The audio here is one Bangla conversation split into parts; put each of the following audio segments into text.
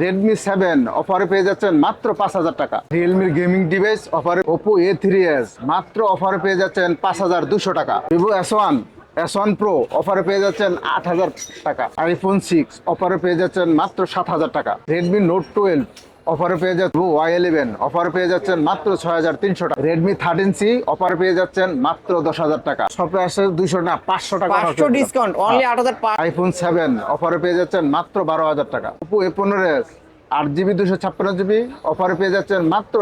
রেডমি 7 অফারে পেয়ে যাচ্ছেন মাত্র 5,000 টাকা। রিয়েলমির গেমিং ডিভাইস অফারে ওপো A3s মাত্র অফারে পেয়ে যাচ্ছেন 5,200 টাকা। ভিভো S1 প্রো অফারে পেয়ে যাচ্ছেন 8,000 টাকা। আইফোন 6 অফারে পেয়ে যাচ্ছেন মাত্র 7,000 টাকা। রেডমি নোট 12 অফারে পেয়ে যাচ্ছেন Y11 অফারে পেয়ে যাচ্ছেন মাত্র 6,300 টাকা। রেডমি 13C অফারে পেয়ে যাচ্ছেন মাত্র 10,000 টাকা। শপে আসে 200 না 500 টাকা 500 ডিসকাউন্ট অনলি 8,500। আইফোন 7 অফারে পেয়ে যাচ্ছেন মাত্র 12,000 টাকা। ওপো A15s 8GB 256GB অফারে পেয়ে যাচ্ছেন মাত্র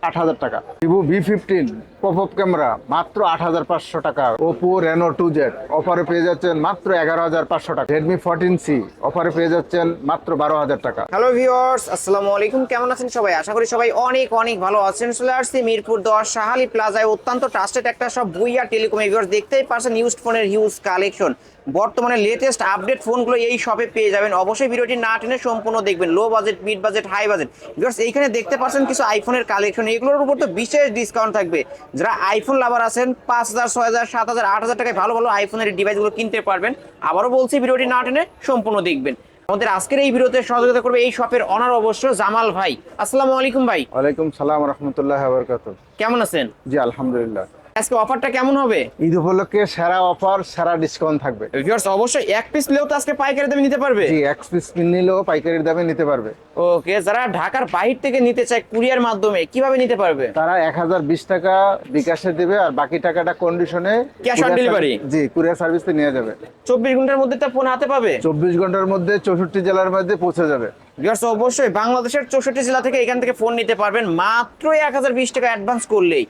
8,000 টাকা। ভিভো V15 পপ ক্যামেরা মাত্র 8,500 টাকা। ওপো রেনো 2Z অফারে পেয়ে যাচ্ছেন মাত্র 11,500 টাকা। রেডমি 14C অফারে পেয়ে যাচ্ছেন মাত্র 12,000 টাকা। হ্যালো ভিউয়ার্স, আসসালামু আলাইকুম। কেমন আছেন সবাই? আশা করি সবাই অনেক অনেক ভালো আছেন। চলে আসছি মিরপুর 10 শাহালি প্লাজায় অত্যন্ত ট্রাস্টেড একটা সব ভুইয়া টেলিকম। ভিউয়ার্স দেখতেই পারছেন ইউজড ফোনের হিউজ কালেকশন। বর্তমানে লেটেস্ট আপডেট ফোনগুলো এই শপে পেয়ে যাবেন। অবশ্যই ভিডিওটি না টেনে সম্পূর্ণ দেখবেন। Low budget, mid budget, high budget. Viewers এইখানে দেখতে পাচ্ছেন কিছু আইফোনের কালেকশন, এগুলোর উপর তো বিশেষ ডিসকাউন্ট থাকবে। যারা আইফোন লাভার আছেন 5,000, 6,000, 7,000, 8,000 টাকায় ভালো ভালো আইফোনের ডিভাইসগুলো কিনতে পারবেন। আবারও বলছি ভিডিওটি না টেনে সম্পূর্ণ দেখবেন। আমাদের আজকের এই ভিডিওতে সহযোগিতা করবে এই শপের অনার অবশ্য জামাল ভাই। আসসালামু আলাইকুম ভাই। ওয়ালাইকুম সালাম রাহমাতুল্লাহি ওয়া বারাকাতুহু। কেমন আছেন? জি আলহামদুলিল্লাহ। আজকে অফারটা কেমন হবে? ঈদ উপলক্ষে সেরা অফার, সেরা ডিসকাউন্ট থাকবে। ভিউয়ার্স অবশ্যই এক পিস নিলেও তো আজকে পাইকারি দামে নিতে পারবে। জি, এক পিস নিলেও পাইকারির দামে নিতে পারবে। ওকে, যারা ঢাকার বাইরে থেকে নিতে চায় কুরিয়ার মাধ্যমে কিভাবে নিতে পারবে? তারা 1,020 টাকা বিকাশে দেবে আর বাকি টাকাটা কন্ডিশনে Cash on delivery? G courier সার্ভিসে নিয়ে যাবে। 24 ঘন্টার মধ্যে তো ফোন হাতে পাবে। 24 ঘন্টার মধ্যে 64 জেলার মধ্যে পৌঁছে যাবে। ভিউয়ার্স অবশ্যই বাংলাদেশের 64 জেলা থেকে এখান থেকে ফোন নিতে পারবেন মাত্র 1,020 টাকা অ্যাডভান্স করলেই।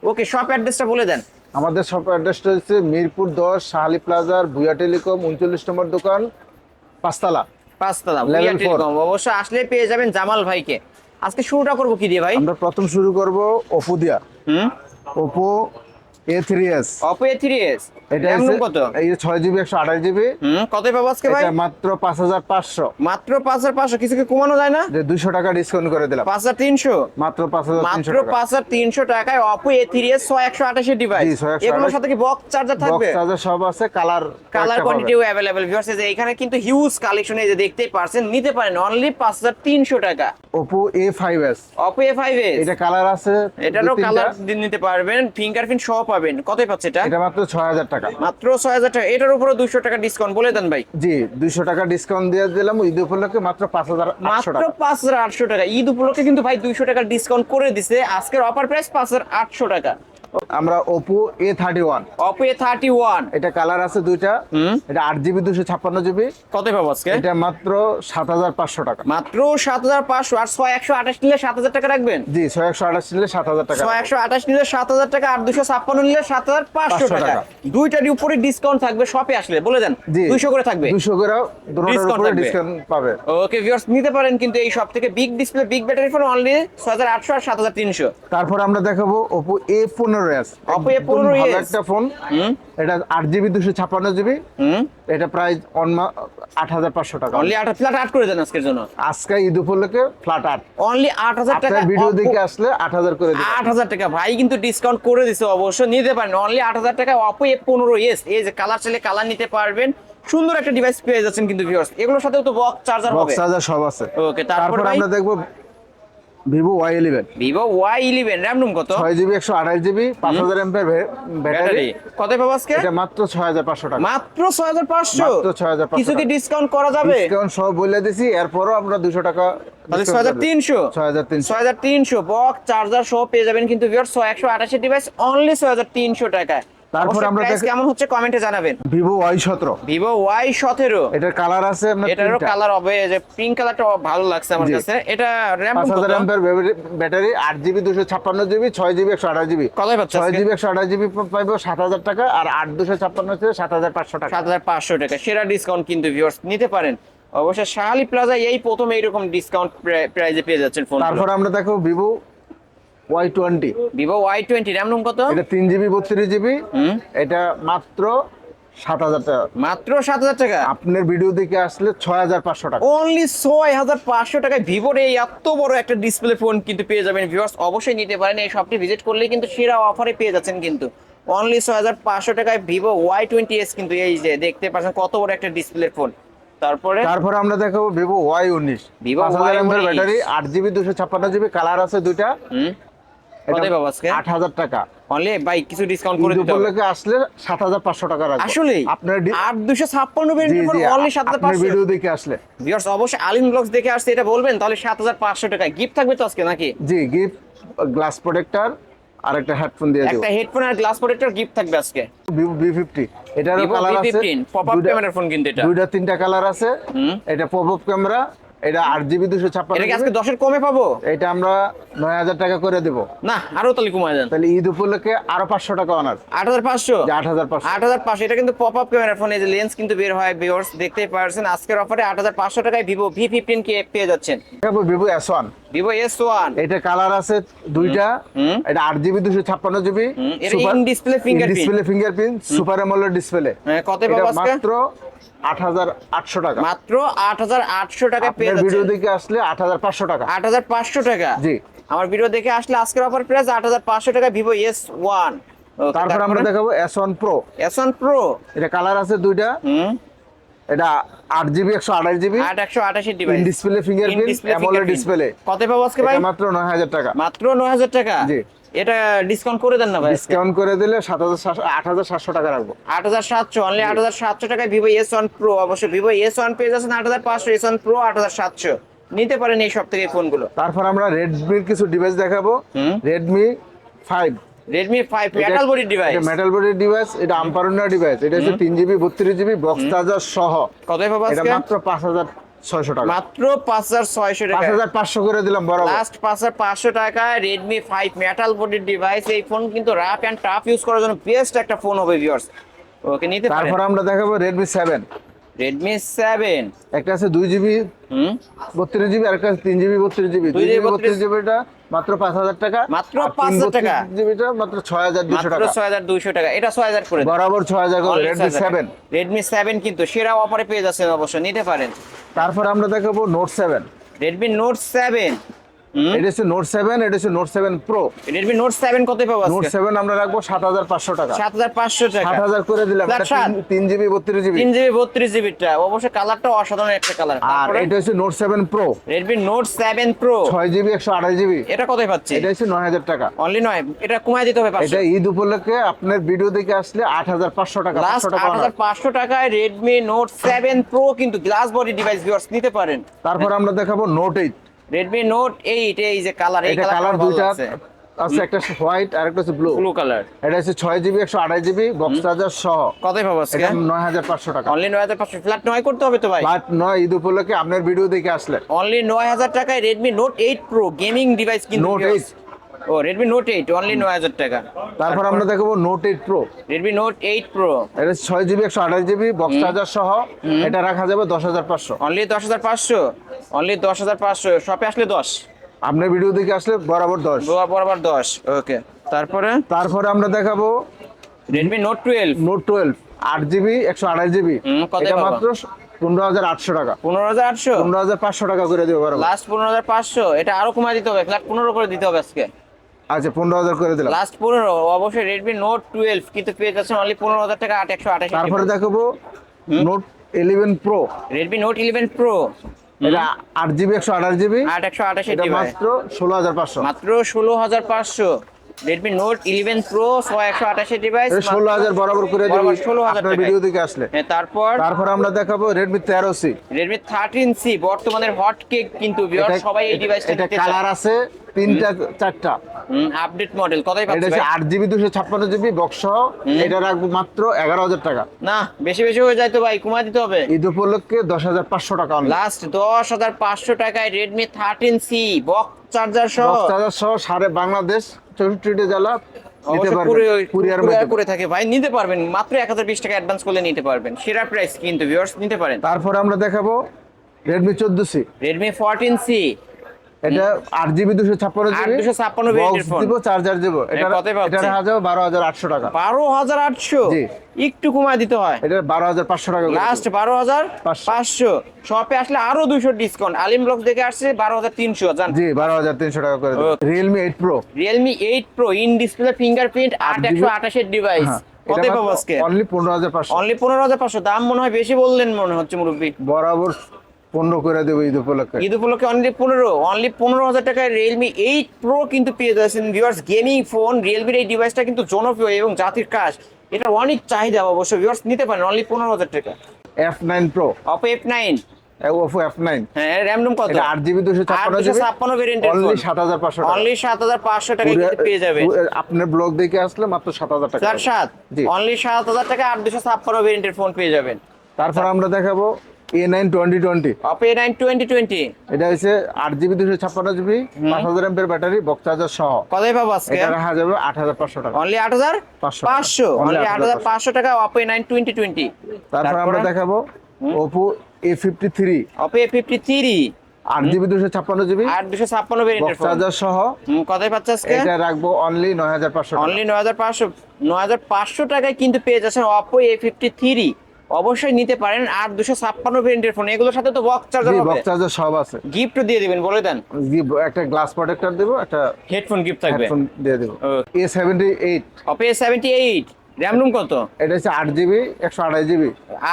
ওকে, শপ অ্যাড্রেসটা বলে দেন। আমাদের শপ অ্যাড্রেসটা হচ্ছে মিরপুর 10 শাহালি প্লাজার ভুয়া টেলিকম 39 নম্বর দোকান, পাঁচতলা। পাঁচতলা Level ভুইয়া 4 টেলিকম। অবশ্যই আসলে পেয়ে যাবেন জামাল ভাইকে। আজকে শুরুটা করব কি দিয়ে ভাই? আমরা প্রথম শুরু করব ওপো দিয়া। Oppo A3s। Oppo A3s এটা RAM হচ্ছে কত? এই 6GB 128GB। কত পাবো আজকে ভাই? এটা মাত্র 5,500। মাত্র 5,500। কিছু কি কমানো যায় না? যে 200 টাকা ডিসকাউন্ট করে দিলাম। 5,300। মাত্র 5,300 মাত্র টাকা। 5,300 টাকায় Oppo A3s 128 এর ডিভাইস। জি, 128 এগুলোর সাথে কি বক্স চার্জার থাকবে? বক্স চার্জার সব আছে, কালার কোয়ান্টিটিও अवेलेबल। ভিউয়ার্স এই যে এখানে কিন্তু হিউজ কালেকশন এই যে দেখতেই পারছেন, নিতে পারেন অনলি 5,300 টাকা। Oppo A5s। Oppo A5s এটা কালার আছে, এটারও 2-3টা। কালার নিতে পারবেন, ফিঙ্গারপ্রিন্ট সহ পাবেন। কতই পাচ্ছে এটা? এটা মাত্র 6,000 টাকা। মাত্র 6,000 টাকা। এটার উপরে 200 টাকা ডিসকাউন্ট বলে দেন ভাই। জি 200 টাকা ডিসকাউন্ট দিয়ে দিলাম ঈদ উপলক্ষে মাত্র 5,800 মাত্র টাকা। 5,800 টাকা। ঈদ উপলক্ষে কিন্তু ভাই 200 টাকা ডিসকাউন্ট করে দিছে। আজকের অফার প্রাইস 5,800 টাকা। আমরা Oppo A31। Oppo A31 এটা কালার আছে দুইটা। এটা 8GB 256GB। কতই পাবো আজকে? এটা মাত্র 7,500 টাকা। মাত্র 7,500। আর 6,128 নিলে 7,000 টাকা রাখবেন। জি 6,128 নিলে 7,000 টাকা। 6,128 নিলে 7,000 টাকা আর 256 নিলে 7,500 টাকা। টাকা। দুইটারই উপরে ডিসকাউন্ট থাকবে শপে আসলে। বলে দেন। জি 200 করে থাকবে। 200 করে দুটোর Discount উপরে থাকবে। ডিসকাউন্ট পাবে। ওকে ভিউয়ার্স, নিতে পারেন কিন্তু এই শপ থেকে big display, big battery phone only 6,800 আর 7,300। তারপর আমরা দেখাবো Oppo A15s। Oppo A15s ভালো একটা ফোন। এটা 8GB 256GB। এটা প্রাইস 8,500 টাকা। অনলি 8 ফ্ল্যাট 8 করে দেন আজকের জন্য। আজকে ঈদ উপলক্ষে ফ্ল্যাট 8। অনলি 8,000 টাকা। আপনার ভিডিও দেখে আসলে 8,000 করে দিবেন। 8,000 টাকা ভাই কিন্তু ডিসকাউন্ট করে দিছে। অবশ্যই নিতে পারেন অনলি 8,000 টাকা। Oppo A15s এই যে কালার চাইলে কালার নিতে পারবেন। সুন্দর একটা ডিভাইস পেয়ে যাচ্ছেন কিন্তু ভিউয়ার্স। এগুলোর সাথেও তো বক্স চার্জার হবে। বক্স চার্জার সব আছে। ওকে, তারপর ভাই আমরা দেখবো Vivo Y11। Vivo Y11 RAM room কত? 6GB 128GB 5,000 mAh battery. কত পাবো আজকে? এটা মাত্র 6,500 টাকা। মাত্র 6,500। মাত্র 6,500 কিছু কি টাকা। ডিসকাউন্ট করা যাবে? ডিসকাউন্ট সব বলে দিছি, এরপরও আমরা 200 টাকা তাহলে 6,300। 6,300। 6,300 বক্স চার্জার সহ পেয়ে যাবেন কিন্তু ভিউয়ার্স 128 ডিভাইস অনলি 6,300 টাকায়। তারপর আমরা প্রাইস কেমন হচ্ছে কমেন্টে জানাবেন। Vivo Y17। Vivo Y17 এটার কালার আছে আপনার এটারও তিনটা। কালার হবে, যে পিঙ্ক কালারটা ভালো লাগছে আমার জি। কাছে। এটা RAM 5,000 mAh battery 8GB 256GB 6GB 128GB। কতই পাচ্ছে আজকে? 6GB 128GB পাইবো 7,000 টাকা আর 8 256 হচ্ছে 7,500 টাকা। 7,500 টাকা। সেরা ডিসকাউন্ট কিন্তু ভিউয়ার্স নিতে পারেন। অবশ্যই শাহালি প্লাজা এই প্রথম এইরকম ডিসকাউন্ট প্রাইজে পেয়ে যাচ্ছেন ফোন। তারপর আমরা দেখো Vivo Y20। Vivo Y20 RAM room কত? এটা 3GB 32GB। এটা মাত্র 7,000 টাকা। মাত্র 7,000 টাকা। আপনার ভিডিও দেখে আসলে 6,500 টাকা। অনলি 6,500 টাকায় ভিভোর এই এত বড় একটা ডিসপ্লে ফোন কিন্তু পেয়ে যাবেন ভিউয়ার্স। অবশ্যই নিতে পারেন। এই শপটি ভিজিট করলে কিন্তু সেরা অফারে পেয়ে যাচ্ছেন কিন্তু অনলি 6,500 টাকায় Vivo Y20s। কিন্তু এই যে দেখতে পাচ্ছেন কত বড় একটা ডিসপ্লে ফোন। তারপরে আমরা দেখাবো Vivo Y19 Vivo 5000 mAh Y19 battery 8GB 256GB colour আছে দুইটা। হুম কত পাবো আজকে? 8000 টাকা। অনলি ভাই কিছু ডিসকাউন্ট করে ঈদ দিতে হবে। উপলক্ষে আসলে 7500 টাকা রাখবো। আসলে আপনার 8256 জি ভেরিয়েন্ট জি অনলি আপনার 7500। ভিডিও দেখে আসলে ভিউয়ার্স অবশ্যই আলিম ব্লগস দেখে আসছে এটা বলবেন, তাহলে 7500 টাকা গিফট থাকবে তো আজকে নাকি? জি গিফট গ্লাস প্রোটেক্টর আর একটা হেডফোন দিয়ে দেব। একটা হেডফোন আর গ্লাস প্রোটেক্টর গিফট থাকবে আজকে। ভিভো V50 এটারও Vivo কালার আছে। V15 পপআপ ক্যামেরার ফোন কিন্তু এটা। দুইটা তিনটা কালার আছে। এটা পপআপ ক্যামেরা, এটা 8GB এটা কি আজকে 256GB। 10 এর কমে পাবো? এটা আমরা 9000 টাকা করে দেব। না আরো তাহলে কমায় দেন। তাহলে ঈদ উপলক্ষে আরো 500 টাকা অনার। 8500 যে 8500 8500 এটা কিন্তু পপআপ ক্যামেরার ফোন, এই যে লেন্স কিন্তু বের হয় ভিউয়ার্স দেখতেই পারছেন। আজকের অফারে 8500 টাকায় ভিভো V15 কে পেয়ে যাচ্ছেন। দেখাবো ভিভো S1 ভিভো S1 এটা কালার আছে দুইটা। এটা 8GB 256GB। এটা in display fingerprint। Display fingerprint super AMOLED display. কত এটা পাবো আজকে? মাত্র 8800 টাকা। মাত্র 8800 টাকায় পেয়ে আপনার ভিডিও যাচ্ছেন। দেখে আসলে 8500 টাকা। 8500 টাকা। জি। আমার ভিডিও দেখে আসলে আজকের অফার প্রাইস 8500 টাকা ভিভো S1। তারপর আমরা দেখাবো S1 Pro। S1 Pro এটা কালার আছে দুইটা। এটা 8GB 128GB 8188 in device. Display fingerprint AMOLED display. কত পাবো আজকে ভাই? এটা মাত্র 9000 টাকা। মাত্র 9000 টাকা। জি। এটা ডিসকাউন্ট করে দেন না ভাই? ডিসকাউন্ট করে দিলে 8700 টাকা রাখবো। 8700 অনলি 8700 টাকায় ভিভো S1 Pro। অবশ্যই ভিভো S1 পেয়ে যাচ্ছেন 8500, S1 Pro 8700 নিতে পারেন এই সব থেকে ফোনগুলো। তারপর আমরা রেডমির কিছু ডিভাইস দেখাবো। Redmi 5 Redmi 5 metal body device. এটা মেটাল বডি ডিভাইস, এটা আম্পারুনা ডিভাইস। এটা হচ্ছে 3GB 32GB বক্স চার্জার সহ। কত পাবো এটা আজকে? মাত্র 5600 টাকা। মাত্র 5600 টাকা। 5500 করে দিলাম বরাবর। লাস্ট 5500 টাকায় Redmi 5 মেটাল বডি ডিভাইস। এই ফোন কিন্তু রাফ এন্ড টাফ ইউজ করার জন্য বেস্ট একটা ফোন হবে ভিউয়ার্স। ওকে নিতে পারেন। তারপর আমরা দেখাবো Redmi 7। Redmi 7 একটা আছে 2GB 32GB আর একটা আছে 3GB 32GB। 2GB 32GB টা মাত্র 5000 টাকা। মাত্র 5000 টাকা। 3GB টা মাত্র 6200 টাকা। মাত্র 6200 টাকা। এটা 6000 করে দেন। বরাবর 6000 করে Redmi 7। Redmi 7 কিন্তু সেরা অফারে পেয়ে যাচ্ছেন, অবশ্যই নিতে পারেন। তারপর আমরা দেখাবো Note 7। Redmi Note 7 এটা হচ্ছে Note 7, এটা হচ্ছে Note 7 Pro। Redmi Note 7 কত পাবো আজকে? Note 7 আমরা রাখবো 7500 টাকা। 7500 টাকা। 7000 করে দিলাম। Flat এটা 7 3GB 32GB। 3GB 32GB টা অবশ্যই কালারটা অসাধারণ একটা কালার। আর এটা হচ্ছে Note 7 Pro। Redmi Note 7 Pro 6GB 128GB। এটা কোথায় পাচ্ছি? এটা হচ্ছে 9000 টাকা। অনলি 9। এটা কমায় দিতে হবে 500। এটা ঈদ উপলক্ষে আপনার ভিডিও দেখে আসলে 8500 টাকা। লাস্ট 500 টাকা অনার। 8500 টাকায় Redmi Note 7 Pro কিন্তু গ্লাস বডি ডিভাইস ভিউয়ার্স নিতে পারেন। তারপর আমরা দেখাবো Note 8। Redmi Note 8 এই যে কালার, এই এটা কালার দুইটা আছে, একটা হোয়াইট আর একটা হচ্ছে ব্লু। Blue colour. এটা হচ্ছে 6GB 128GB বক্স চার্জার সহ। কতই পাবো আজকে? এটা 9500 টাকা। অনলি 9500। ফ্ল্যাট 9 করতে হবে তো ভাই। বাট নয়, ঈদ উপলক্ষে আপনার ভিডিও দেখে আসলে অনলি 9000 টাকায় Redmi Note 8 Pro gaming device কিন্তু Note viewers। ও Redmi Note 8 অনলি 9000 টাকা। তারপর আমরা দেখাবো Note 8 Pro। Redmi Note 8 Pro এটা 6GB 128GB বক্স চার্জার সহ। এটা রাখা যাবে 10500। অনলি 10500। অনলি 10500। শপে আসলে 10, আপনার ভিডিও দেখে আসলে বরাবর 10। বরাবর 10। ওকে তারপরে আমরা দেখাবো Redmi Note 12 Note 12 8GB 128GB। কত এটা পাবো? মাত্র 15800 টাকা। 15800। 15500 টাকা করে দেবো বরাবর। লাস্ট 15500। এটা আরো কমায় দিতে হবে, ফ্ল্যাট 15 করে দিতে হবে আজকে। আচ্ছা 15000 করে দিলাম। লাস্ট 15 অবশ্যই Redmi Note 12 কিন্তু পেয়ে যাচ্ছেন অনলি 15000 টাকা 8128। তারপরে দেখাবো Note 11 Pro। Redmi Note 11 Pro এটা 8GB 128GB। 8128 এটা ডিভাইস মাত্র 16500। মাত্র 16500। Redmi Note 11 Pro 128 ডিভাইস 16000 বরাবর করে দেব বরাবর 16000 আপনার টাকায়। ভিডিও দেখে আসলে। তারপর আমরা দেখাবো Redmi 13C। Redmi 13C বর্তমানের হট কেক কিন্তু ভিউয়ার সবাই এই ডিভাইসটা এটা নিতে কালার চায়। আছে তিনটা চারটা। আপডেট মডেল কতই এটা পাচ্ছেন হচ্ছে ভাই? 8GB 256GB বক্স সহ। এটা রাখবো মাত্র 11000 টাকা। না বেশি বেশি হয়ে যায় তো ভাই, কমায় দিতে হবে। ঈদ উপলক্ষে 10500 টাকা অনলি। লাস্ট 10500 টাকায় Redmi 13C বক্স চার্জার সহ বক্স চার্জার সহ সারা বাংলাদেশ 64টি জেলা নিতে অবশ্য পারবেন কুরিয়ার কুরিয়ার করে মাধ্যমে। থাকে ভাই, নিতে পারবেন মাত্র 1020 টাকা অ্যাডভান্স করলে নিতে পারবেন। সেরা প্রাইস কিন্তু ভিউয়ার্স নিতে পারেন। তারপর আমরা দেখাবো Redmi 14C। Redmi 14C এটা 8GB 256GB 256 ভেরিয়েন্টের ফোন দিব, চার্জার দিব। এটা কতই পাচ্ছেন? এটা রাখা যাবে 12,800 টাকা। 12,800 জি। একটু কমায় দিতে হয়। এটা 12,500 টাকা করে লাস্ট দিব। 12,500 শপে আসলে আরো 200 ডিসকাউন্ট। আলিম ব্লগস দেখে আসছে 12,300 জান। জি 12,300 টাকা করে দেব। Okay. Realme 8 Pro Realme 8 Pro in display fingerprint 8128 এর ডিভাইস কতই পাবো আজকে? অনলি 15,500। অনলি 15,500। দাম মনে হয় বেশি বললেন মনে হচ্ছে মুরব্বি। বরাবর 15 করে দেব ঈদ উপলক্ষে। ঈদ উপলক্ষে অনলি 15,000 টাকায় Realme 8 Pro কিন্তু পেয়ে যাচ্ছেন ভিউয়ার্স। গেমিং ফোন Realme এই ডিভাইসটা কিন্তু জনপ্রিয় এবং জাতির কাজ। এটা অনেক চাহিদা অবশ্য ভিউয়ার্স নিতে পারেন অনলি 15,000 টাকা। F9 Pro, Oppo F9 Oppo F9 হ্যাঁ RAM ROM কত? এটা 8GB 256GB 256 ভেরিয়েন্টের অনলি ফোন 7,500 টাকা। অনলি 7,500 টাকায় কিন্তু পেয়ে যাবেন। আপনার ব্লগ দেখে আসলে মাত্র 7,000 টাকা। ফ্ল্যাট 7 জি। অনলি 7,000 টাকা 856 ভেরিয়েন্টের ফোন পেয়ে যাবেন। তারপর আমরা দেখাবো A9 2020। Oppo A9 2020 এটা হচ্ছে 8GB 256GB 5000 mAh battery, box charger সহ। কতই পাবো আজকে? এটা রাখা যাবে 8,500 টাকা। অনলি 8,500 অনলি 8,500 টাকা Oppo A9 2020। তারপর আমরা দেখাবো Oppo A53 Oppo A53 8GB 256GB 856 ভেরিয়েন্টের বক্স ফোন চার্জার সহ। কতই পাচ্ছে আজকে? এটা রাখবো অনলি 9,500 টাকা। অনলি 9,500 টাকায় কিন্তু পেয়ে যাচ্ছেন Oppo A53। অবশ্যই নিতে পারেন। 8256 ভেরিয়েন্টের ফোন এগুলোর সাথে তো বক্স চার্জার জি হবে, বক্স চার্জার সব আছে। গিফট দিয়ে দিবেন বলে দেন। একটা গ্লাস প্রোটেক্টর দেব, একটা হেডফোন গিফট থাকবে। হেডফোন দিয়ে দেব। Okay. A78 Oppo A78 RAM ROM কত? এটা হচ্ছে 8GB 128GB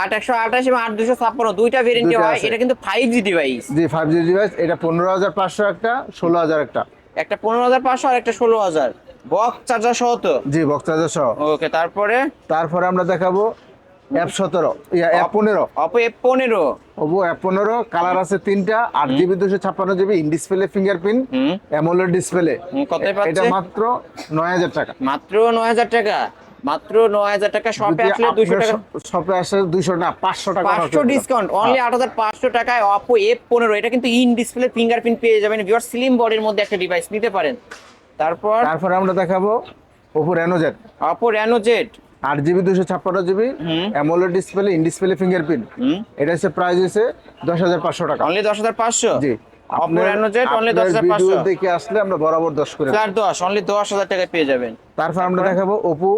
8128 এবং 8256 দুইটা ভেরিয়েন্টে দুইটা হয়। আছে। এটা কিন্তু 5G ডিভাইস। জি 5G ডিভাইস। এটা 15,500 একটা, 16,000 একটা। একটা 15,500 আর একটা 16,000 বক্স চার্জার সহ তো। জি বক্স চার্জার সহ। ওকে তারপরে তারপরে আমরা দেখাবো F17 F15 Oppo F15 Oppo F15 colour আছে তিনটা, 8GB 256GB in display fingerprint AMOLED display. কতই পাচ্ছে? এটা মাত্র 9,000 টাকা। মাত্র 9,000 টাকা। মাত্র 9,000 টাকা। শপে আসলে 200 টাকা শপে আসলে 200 না 500 টাকা 500 ডিসকাউন্ট অনলি 8,500 টাকায় Oppo F15। এটা কিন্তু ইন ডিসপ্লে ফিঙ্গারপ্রিন্ট পেয়ে যাবেন ভিউয়ার। স্লিম বডির মধ্যে একটা ডিভাইস নিতে পারেন। তারপর আমরা দেখাবো Oppo Reno Z Oppo Reno Z 8GB 256GB AMOLED display in display fingerprint. এটা হচ্ছে প্রাইস হচ্ছে 10,500 টাকা। অনলি 10,500 জি Oppo Reno Z only video 10,500 দেখে আসলে আমরা বরাবর 10 করে দেব। ফ্ল্যাট 10 অনলি 10,000 টাকায় পেয়ে যাবেন। তারপর আমরা দেখাবো Oppo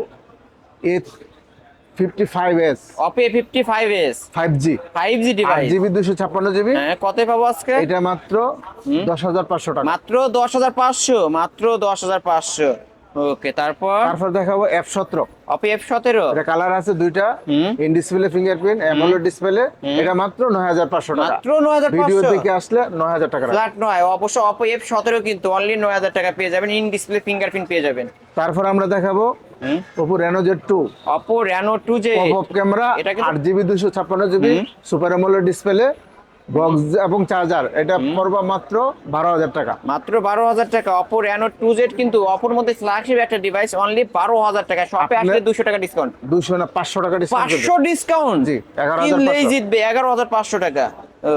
A55s Oppo A55s 5G device 8GB 256GB হ্যাঁ কতই পাবো আজকে? এটা মাত্র 10,500 টাকা। মাত্র 10,500 মাত্র 10,500 ওকে তারপর দেখাবো F17 Oppo F17 এটা কালার আছে দুইটা, in display fingerprint AMOLED display. এটা মাত্র 9,500 টাকা। মাত্র 9,500 ভিডিও দেখে আসলে 9,000 টাকা। ফ্ল্যাট নয় অবশ্য Oppo F17 কিন্তু অনলি 9,000 টাকা পেয়ে যাবেন, ইন ডিসপ্লে ফিঙ্গারপ্রিন্ট পেয়ে যাবেন। তারপর আমরা দেখাবো Oppo Reno Z2 Oppo Reno 2Z pop camera এটা কিন্তু 8GB 256GB super AMOLED display box এবং চার্জার। এটা পড়বে মাত্র 12,000 টাকা। মাত্র 12,000 টাকা Oppo Reno 2Z কিন্তু Oppoর মধ্যে ফ্ল্যাগশিপ একটা ডিভাইস অনলি 12,000 টাকা। শপে আসলে 200 টাকা ডিসকাউন্ট 200 না 500 টাকা ডিসকাউন্ট 500 ডিসকাউন্ট জি 11,500 কিনলেই জিতবে 11,500 টাকা।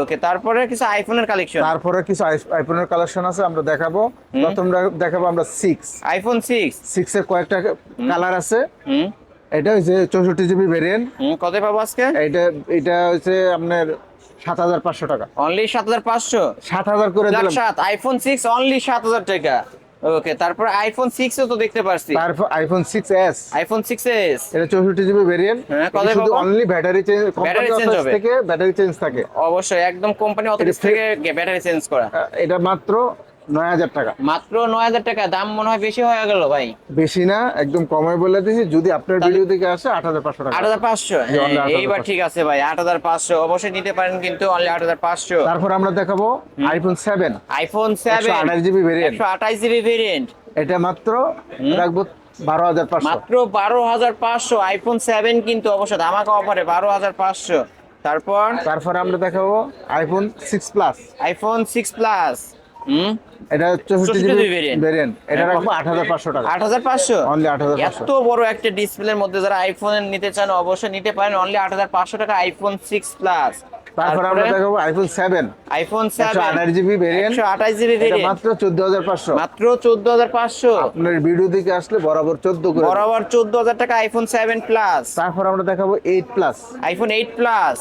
ওকে তারপরে কিছু আইফোনের কালেকশন। তারপরে কিছু আইফোনের কালেকশন আছে আমরা দেখাবো। প্রথম দেখাবো আমরা 6 আইফোন 6 এর কয়েকটা কালার আছে। এটা হচ্ছে 64GB ভেরিয়েন্ট। কত পাবো আজকে? এটা হচ্ছে আপনার 7,500 টাকা। অনলি 7,500 7,000 করে দিলাম। 7 আইফোন 6 অনলি 7,000 টাকা। ওকে তারপর আইফোন 6 ও তো দেখতে পারছি। তারপর আইফোন 6s আইফোন 6s এটা 64GB ভেরিয়েন্ট। হ্যাঁ কত শুধু পাবো? Only battery change, battery change হবে থেকে ব্যাটারি চেঞ্জ থাকে অবশ্যই একদম কোম্পানি অথরিটি থেকে ব্যাটারি চেঞ্জ করা। এটা মাত্র 9,000 টাকা। মাত্র 9,000 টাকা। দাম মনে হয় বেশি হয়ে গেল ভাই। বেশি না একদম কমে বলে দিছি। যদি আপনার ভিডিও দেখে আসে 8,500 টাকা। 8,500 জি, only 8,500 এইবার ঠিক আছে ভাই 8,500 অবশ্যই নিতে পারেন কিন্তু অনলি 8,500। তারপর আমরা দেখাবো iPhone 7 iPhone 7 128GB variant. 128GB variant এটা মাত্র রাখবো 12,500। মাত্র 12,500 আইফোন 7 কিন্তু অবশ্যই ধামাকা অফারে 12,500। তারপর আমরা দেখাবো আইফোন 6 প্লাস আইফোন 6 প্লাস এটা 64GB variant। ভেরিয়েন্ট। এটা রাখবো 8,500 টাকা। 8,500 অনলি 8,500। এত বড় একটা ডিসপ্লের মধ্যে যারা আইফোন নিতে চান অবশ্যই নিতে পারেন অনলি 8,500 টাকা আইফোন 6 প্লাস। তারপর আমরা দেখাবো iPhone 7 iPhone 7 128GB variant. 128GB এটা ভেরিয়েন্ট মাত্র 14,500। মাত্র 14,500। আপনার ভিডিও দেখে আসলে বরাবর 14 করে বরাবর 14,000 টাকা আইফোন 7 প্লাস। তারপর আমরা দেখাবো 8 প্লাস আইফোন 8 প্লাস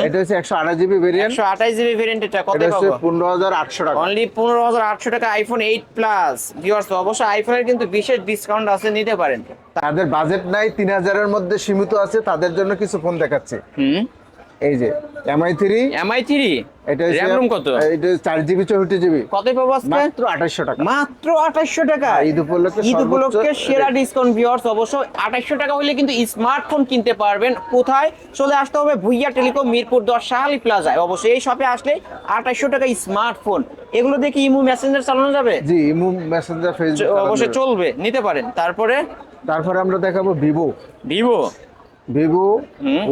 এটা হচ্ছে 128 জিবি ভেরিয়েন্ট। 128 জিবি ভেরিয়েন্ট, এটা কত এটা হচ্ছে পাবো? 15,800 টাকা। অনলি 15,800 টাকা আইফোন 8 প্লাস। ভিউয়ার্স অবশ্যই আইফোনের কিন্তু বিশেষ ডিসকাউন্ট আছে, নিতে পারেন। তাদের বাজেট নাই, 3,000 এর মধ্যে সীমিত আছে, তাদের জন্য কিছু ফোন দেখাচ্ছে। হুম, এই যে MI3, MI3 এটা RAM রুম কত? এটা 4 জিবি 64 জিবি, কতই পাবো আজকে? মাত্র 2800 টাকা। মাত্র 2800 টাকা। ঈদ উপলক্ষে ঈদ উপলক্ষে সর্বোচ্চ সেরা ডিসকাউন্ট। ভিউয়ার্স অবশ্যই 2800 টাকা হলে কিন্তু স্মার্টফোন কিনতে পারবেন। কোথায় চলে আসতে হবে? ভুইয়া টেলিকম, মিরপুর 10 শাহালি প্লাজায়। অবশ্যই এই শপে আসলে 2800 টাকা স্মার্টফোন। এগুলো দেখে ইমো মেসেঞ্জার চালানো যাবে? জি, ইমো, মেসেঞ্জার, ফেসবুক অবশ্যই চলবে, নিতে পারেন। তারপরে তারপরে আমরা দেখাবো ভিভো ভিভো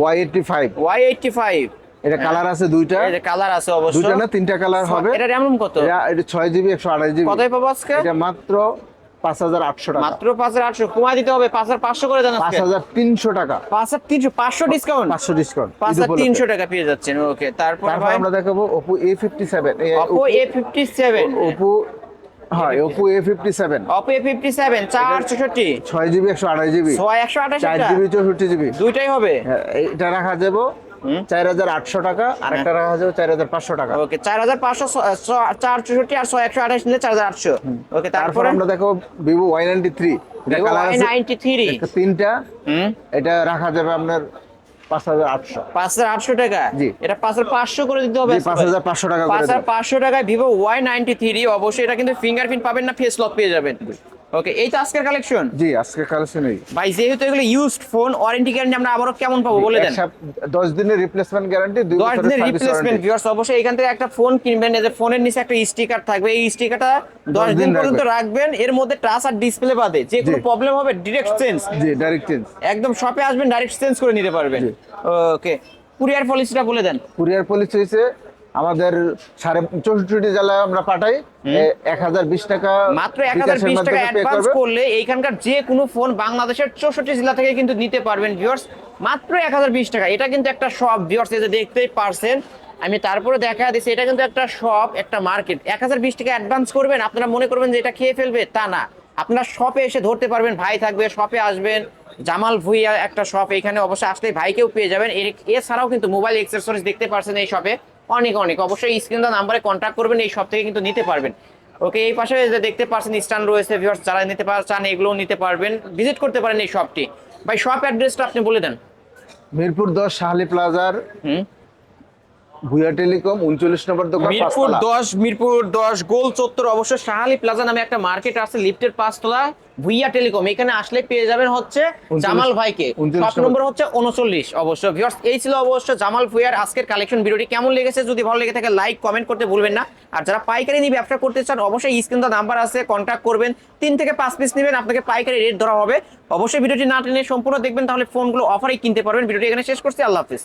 Y85। Y85, এটা কালার আছে দুইটা, এই যে কালার আছে অবশ্যই। দুইটা না তিনটা কালার হবে। এটা RAM রুম কত? এটা 6 জিবি 128 জিবি। কতই পাবো আজকে? এটা মাত্র 5,800 টাকা। মাত্র 5800। কমাই দিতে হবে, 5500 করে দেন আজকে। 5,300 টাকা। 5300, 500 ডিসকাউন্ট। 500 ডিসকাউন্ট। 5300 টাকা পেয়ে যাচ্ছেন। ওকে, তারপর তারপর ভাই আমরা দেখাবো Oppo A57। Oppo A57, Oppo, হ্যাঁ Oppo A57। Oppo A57 464, 6 GB 128 GB, 128 4 টাকা। GB 64 GB. দুইটাই হবে। এটা রাখা যাবো 4,800 টাকা, আর একটা রাখা যাবে 4,500 টাকা। ওকে, 4500, 464 আর 128 নিলে 4800। ওকে, তারপর তারপরে আমরা দেখো Vivo Y93। এটা Vivo কালার আছে Y93, একটা তিনটা। হুম, এটা রাখা যাবে আপনার 5,800। 5800 টাকা। জি। এটা 5500 করে দিতে হবে। জি, 5,500 টাকা করে দেব। 5500 টাকায় Vivo Y93। অবশ্যই এটা কিন্তু ফিঙ্গারপ্রিন্ট পাবেন না, ফেস লক পেয়ে যাবেন। ওকে, এই তো আজকের কালেকশন। জি, আজকে কালেকশন এই। ভাই যেহেতু এগুলো ইউজড ফোন, ওয়ারেন্টি গ্যারান্টি আমরা আবারও কেমন পাবো বলে দেন? 10 দিনের রিপ্লেসমেন্ট গ্যারান্টি, 2 10 বছরের দিনের সার্ভিস রিপ্লেসমেন্ট। ওয়ারেন্টি। ভিউয়ার্স অবশ্যই এখান থেকে একটা ফোন কিনবেন, এই যে ফোনের নিচে একটা স্টিকার থাকবে, এই স্টিকারটা 10 দিন পর্যন্ত রাখবেন। এর মধ্যে টাচ আর ডিসপ্লে বাদে যে কোনো জি। প্রবলেম হবে ডিরেক্ট চেঞ্জ। জি, ডাইরেক্ট চেঞ্জ। একদম শপে আসবেন, ডাইরেক্ট চেঞ্জ করে নিতে পারবেন। জি। ওকে, কুরিয়ার পলিসিটা বলে দেন। কুরিয়ার পলিসি হয়েছে আমাদের 64 জেলায় আমরা পাঠাই। 1020 টাকা মাত্র বিকাশের 1020 টাকা মাধ্যমে pay অ্যাডভান্স করবে। করলে এইখানকার যে কোনো ফোন বাংলাদেশের 64 জেলা থেকে কিন্তু নিতে পারবেন। ভিউয়ার্স মাত্র 1020 টাকা। এটা কিন্তু একটা শপ। ভিউয়ার্স এই যে দেখতেই পারছেন, আমি তারপরে দেখা দিচ্ছি, এটা কিন্তু একটা শপ, একটা মার্কেট। 1020 টাকা অ্যাডভান্স করবেন, আপনারা মনে করবেন যে এটা খেয়ে ফেলবে, তা না। আপনারা শপে এসে ধরতে পারবেন, ভাই থাকবে, শপে আসবেন। জামাল ভুইয়া একটা শপ, এখানে অবশ্যই আসলে ভাইকেও পেয়ে যাবেন। এছাড়াও কিন্তু মোবাইল অ্যাক্সেসরিজ দেখতে পারছেন এই শপে অনেক অনেক। অবশ্যই স্ক্রিন দেওয়া নাম্বারে কন্ট্যাক্ট করবেন, এই শপ থেকে কিন্তু নিতে পারবেন। ওকে, এই পাশে যে দেখতে পাচ্ছেন স্ট্যান্ড রয়েছে। ভিউয়ার্স যারা নিতে চান এগুলোও নিতে পারবেন, ভিজিট করতে পারেন এই শপটি। ভাই শপ অ্যাড্রেসটা আপনি বলে দেন। মিরপুর 10 শাহালি প্লাজার, ভুয়া টেলিকম 39 নম্বর দোকান, মিরপুর 10 গোল চত্বর। অবশ্য শাহালি প্লাজা নামে একটা মার্কেট আছে, লিফটের 5 তলা, ভুইয়া টেলিকম। এখানে আসলে পেয়ে যাবেন হচ্ছে জামাল ভাইকে। 39 শপ নম্বর হচ্ছে 39। অবশ্য ভিউয়ার্স এই ছিল অবশ্য জামাল ভুইয়ার আজকের কালেকশন। ভিডিওটি কেমন লেগেছে যদি ভালো লেগে থাকে লাইক কমেন্ট করতে ভুলবেন না। আর যারা পাইকারি নিয়ে ব্যবসা করতে চান অবশ্যই স্ক্রিন দা নাম্বার আছে, কন্ট্যাক্ট করবেন। 3 থেকে 5 পিস নেবেন, আপনাকে পাইকারি রেট ধরা হবে। অবশ্যই ভিডিওটি না টেনে সম্পূর্ণ দেখবেন, তাহলে ফোনগুলো অফারেই কিনতে পারবেন। ভিডিওটি এখানে শেষ করছি, আল্লাহ হাফেজ।